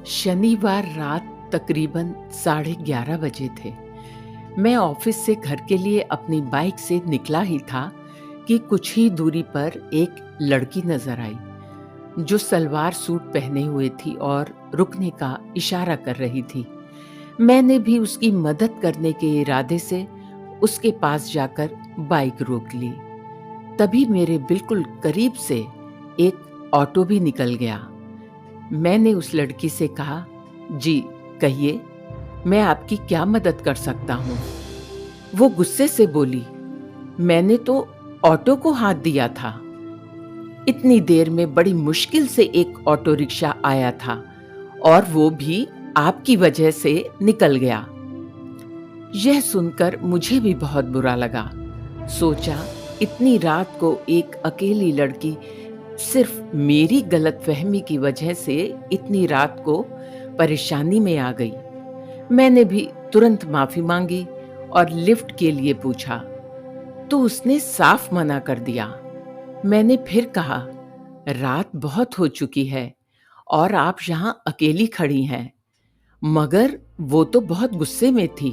शनिवार रात तकरीबन 11:30 बजे थे। मैं ऑफिस से घर के लिए अपनी बाइक से निकला ही था कि कुछ ही दूरी पर एक लड़की नजर आई जो सलवार सूट पहने हुए थी और रुकने का इशारा कर रही थी। मैंने भी उसकी मदद करने के इरादे से उसके पास जाकर बाइक रोक ली। तभी मेरे बिल्कुल करीब से एक ऑटो भी निकल गया। मैंने उस लड़की से कहा, जी कहिए, मैं आपकी क्या मदद कर सकता हूँ? वो गुस्से से बोली, मैंने तो ऑटो को हाथ दिया था। इतनी देर में बड़ी मुश्किल से एक ऑटो रिक्शा आया था और वो भी आपकी वजह से निकल गया। यह सुनकर मुझे भी बहुत बुरा लगा। सोचा, इतनी रात को एक अकेली लड़की सिर्फ मेरी गलतफहमी की वजह से इतनी रात को परेशानी में आ गई। मैंने भी तुरंत माफी मांगी और लिफ्ट के लिए पूछा तो उसने साफ मना कर दिया। मैंने फिर कहा, रात बहुत हो चुकी है और आप यहां अकेली खड़ी हैं, मगर वो तो बहुत गुस्से में थी।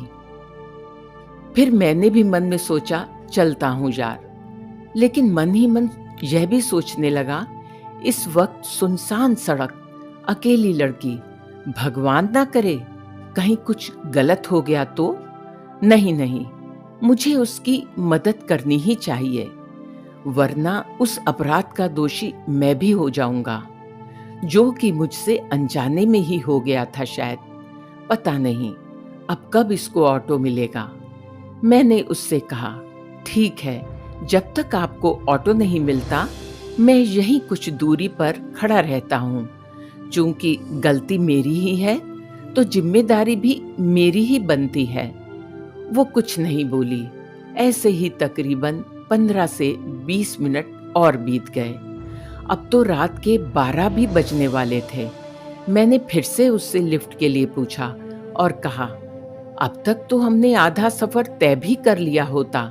फिर मैंने भी मन में सोचा, चलता हूं यार, लेकिन मन ही मन यह भी सोचने लगा, इस वक्त सुनसान सड़क, अकेली लड़की, भगवान ना करे कहीं कुछ गलत हो गया तो। नहीं, मुझे उसकी मदद करनी ही चाहिए, वरना उस अपराध का दोषी मैं भी हो जाऊंगा, जो कि मुझसे अनजाने में ही हो गया था शायद। पता नहीं अब कब इसको ऑटो मिलेगा। मैंने उससे कहा, ठीक है, जब तक आपको ऑटो नहीं मिलता मैं यहीं कुछ दूरी पर खड़ा रहता हूँ। चूंकि गलती मेरी ही है तो जिम्मेदारी भी मेरी ही बनती है। वो कुछ नहीं बोली। ऐसे ही तकरीबन 15 से 20 मिनट और बीत गए। अब तो रात के 12 भी बजने वाले थे। मैंने फिर से उससे लिफ्ट के लिए पूछा और कहा, अब तक तो हमने आधा सफर तय भी कर लिया होता।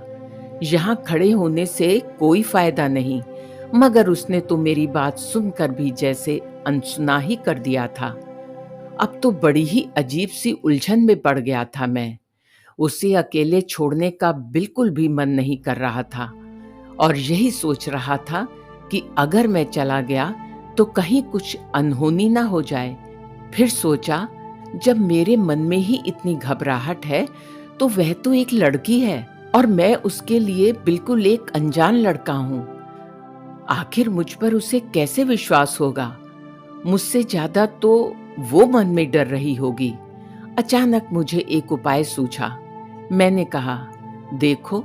यहाँ खड़े होने से कोई फायदा नहीं। मगर उसने तो मेरी बात सुनकर भी जैसे अनसुना ही कर दिया था। अब तो बड़ी ही अजीब सी उलझन में पड़ गया था मैं। उसे अकेले छोड़ने का बिल्कुल भी मन नहीं कर रहा था और यही सोच रहा था कि अगर मैं चला गया तो कहीं कुछ अनहोनी ना हो जाए। फिर सोचा, जब मेरे मन में ही इतनी घबराहट है तो वह तो एक लड़की है और मैं उसके लिए बिल्कुल एक अनजान लड़का हूं। आखिर मुझ पर उसे कैसे विश्वास होगा? मुझसे ज्यादा तो वो मन में डर रही होगी। अचानक मुझे एक उपाय सूझा। मैंने कहा, देखो,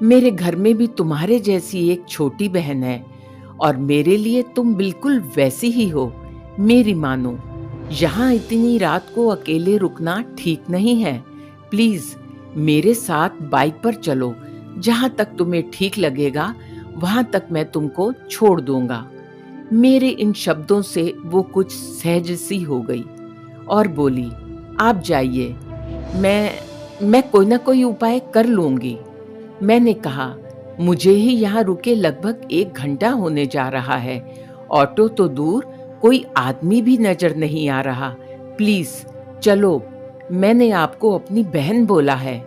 मेरे घर में भी तुम्हारे जैसी एक छोटी बहन है और मेरे लिए तुम बिल्कुल वैसी ही हो। मेरी मानो, यहाँ इतनी रात को अकेले रुकना ठीक नहीं है। प्लीज मेरे साथ बाइक पर चलो। जहां तक तुम्हें ठीक लगेगा वहां तक मैं तुमको छोड़ दूंगा। मेरे इन शब्दों से वो कुछ सहज सी हो गई और बोली, आप जाइए, मैं कोई ना कोई उपाय कर लूंगी। मैंने कहा, मुझे ही यहाँ रुके लगभग 1 घंटा होने जा रहा है। ऑटो तो दूर, कोई आदमी भी नजर नहीं आ रहा। प्लीज चलो, मैंने आपको अपनी बहन बोला है,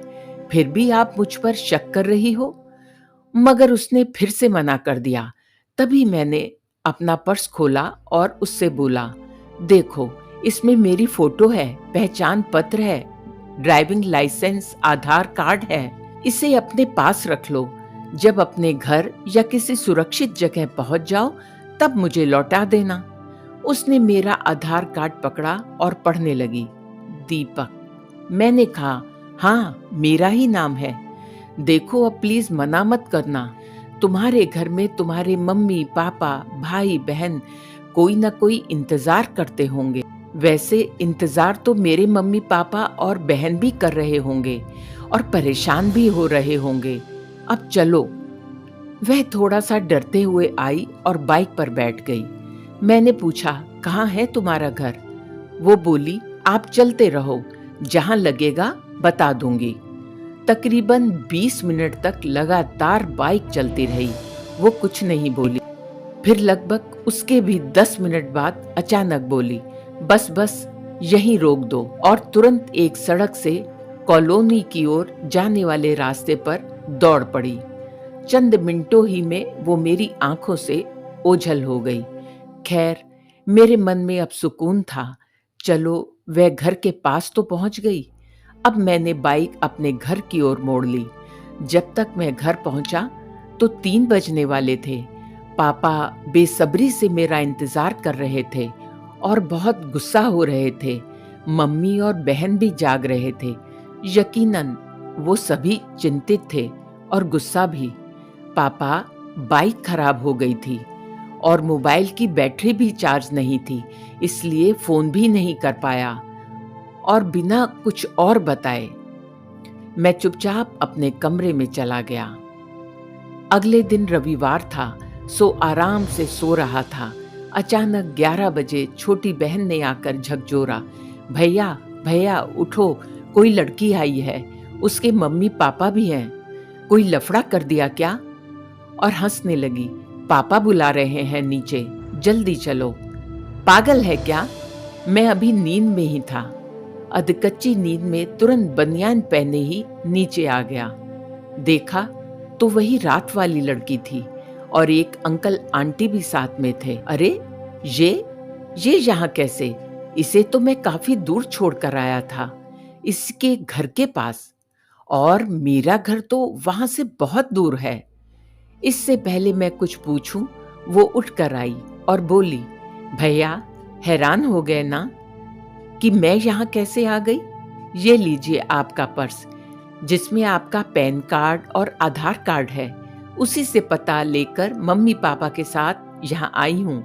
फिर भी आप मुझ पर शक कर रही हो। मगर उसने फिर से मना कर दिया। तभी मैंने अपना पर्स खोला और उससे बोला, देखो, इसमें मेरी फोटो है, पहचान पत्र है, ड्राइविंग लाइसेंस, आधार कार्ड है। इसे अपने पास रख लो। जब अपने घर या किसी सुरक्षित जगह पहुंच जाओ तब मुझे लौटा देना। उसने मेरा आधार कार्ड पकड़ा और पढ़ने लगी, दीपक। मैंने कहा, हाँ, मेरा ही नाम है। देखो, अब प्लीज मना मत करना। तुम्हारे घर में तुम्हारे मम्मी पापा भाई बहन कोई ना कोई इंतजार करते होंगे। वैसे इंतजार तो मेरे मम्मी पापा और बहन भी कर रहे होंगे और परेशान भी हो रहे होंगे। अब चलो। वह थोड़ा सा डरते हुए आई और बाइक पर बैठ गई। मैंने पूछा, कहाँ है तुम्हारा घर? वो बोली, आप चलते रहो, जहां लगेगा बता दूंगी। तकरीबन 20 मिनट तक लगातार बाइक चलती रही। वो कुछ नहीं बोली। फिर लगभग उसके भी 10 मिनट बाद अचानक बोली, बस यहीं रोक दो और तुरंत एक सड़क से कॉलोनी की ओर जाने वाले रास्ते पर दौड़ पड़ी। चंद मिनटों ही में वो मेरी आंखों से ओझल हो गई। खैर, मेरे मन में अब सुकून था। चलो, वह घर के पास तो पहुंच गई। अब मैंने बाइक अपने घर की ओर मोड़ ली। जब तक मैं घर पहुंचा तो 3 बजने वाले थे। पापा बेसब्री से मेरा इंतजार कर रहे थे और बहुत गुस्सा हो रहे थे। मम्मी और बहन भी जाग रहे थे। यकीनन वो सभी चिंतित थे और गुस्सा भी। पापा, बाइक खराब हो गई थी और मोबाइल की बैटरी भी चार्ज नहीं थी, इसलिए फोन भी नहीं कर पाया। और बिना कुछ और बताए मैं चुपचाप अपने कमरे में चला गया। अगले दिन रविवार था, सो आराम से सो रहा था। अचानक 11 बजे छोटी बहन ने आकर झकझोरा, भैया भैया उठो, कोई लड़की आई है, उसके मम्मी पापा भी हैं, कोई लफड़ा कर दिया क्या? और हंसने लगी, पापा बुला रहे हैं नीचे, जल्दी चलो। पागल है क्या? मैं अभी नींद में ही था। अधकच्ची नींद में तुरंत बनियान पहने ही नीचे आ गया। देखा तो वही रात वाली लड़की थी और एक अंकल आंटी भी साथ में थे। अरे, ये यहाँ कैसे? इसे तो मैं काफी दूर छोड़कर आया था, इसके घर के पास, और मेरा घर तो वहां से बहुत दूर है। इससे पहले मैं कुछ पूछूं, वो उठकर आई और बोली, भैया हैरान हो गए ना कि मैं यहाँ कैसे आ गई? ये लीजिए आपका पर्स, जिसमें आपका पैन कार्ड और आधार कार्ड है। उसी से पता लेकर मम्मी पापा के साथ यहाँ आई हूँ।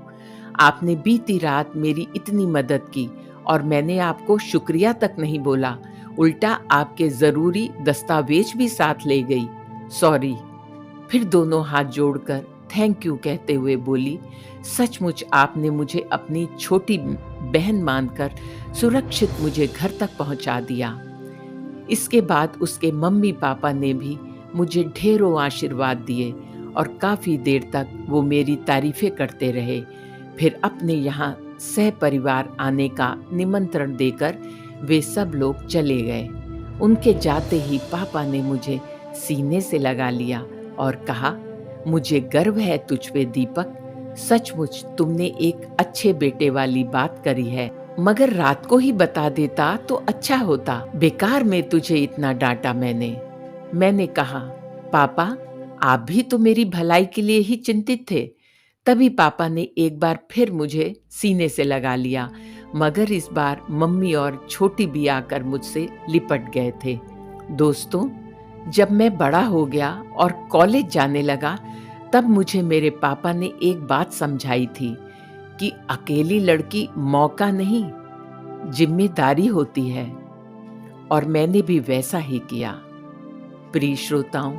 आपने बीती रात मेरी इतनी मदद की और मैंने आपको शुक्रिया तक नहीं बोला, उल्टा आपके जरूरी दस्तावेज भी साथ ले गई। सॉरी। फिर दोनों हाथ जोड़कर थैंक यू कहते हुए बोली, सचमुच आपने मुझे अपनी छोटी बहन मानकर सुरक्षित मुझे घर तक पहुंचा दिया। इसके बाद उसके मम्मी पापा ने भी मुझे ढेरों आशीर्वाद दिए और काफी देर तक वो मेरी तारीफें करते रहे। फिर अपने यहाँ सह परिवार आने का निमंत्रण देकर वे सब लोग चले गए। उनके जाते ही पापा ने मुझे सीने से लगा लिया और कहा, मुझे गर्व है तुझ पे दीपक, सचमुच तुमने एक अच्छे बेटे वाली बात करी है, मगर रात को ही बता देता तो अच्छा होता, बेकार में तुझे इतना डांटा मैंने कहा, पापा आप भी तो मेरी भलाई के लिए ही चिंतित थे। तभी पापा ने एक बार फिर मुझे सीने से लगा लिया, मगर इस बार मम्मी और छोटी भी आकर मुझसे लिपट गए थे। दोस्तों, जब मैं बड़ा हो गया और कॉलेज जाने लगा, तब मुझे मेरे पापा ने एक बात समझाई थी कि अकेली लड़की मौका नहीं, जिम्मेदारी होती है, और मैंने भी वैसा ही किया। प्रिय श्रोताओं,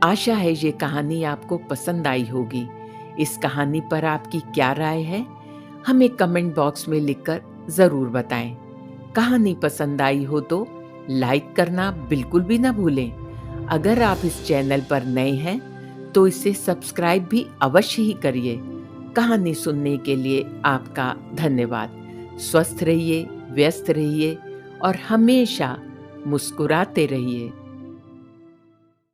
आशा है ये कहानी आपको पसंद आई होगी। इस कहानी पर आपकी क्या राय है, हमें कमेंट बॉक्स में लिखकर जरूर बताएं। कहानी पसंद आई हो तो लाइक करना बिल्कुल भी ना भूलें। अगर आप इस चैनल पर नए हैं तो इसे सब्सक्राइब भी अवश्य ही करिए। कहानी सुनने के लिए आपका धन्यवाद। स्वस्थ रहिए, व्यस्त रहिए और हमेशा मुस्कुराते रहिए।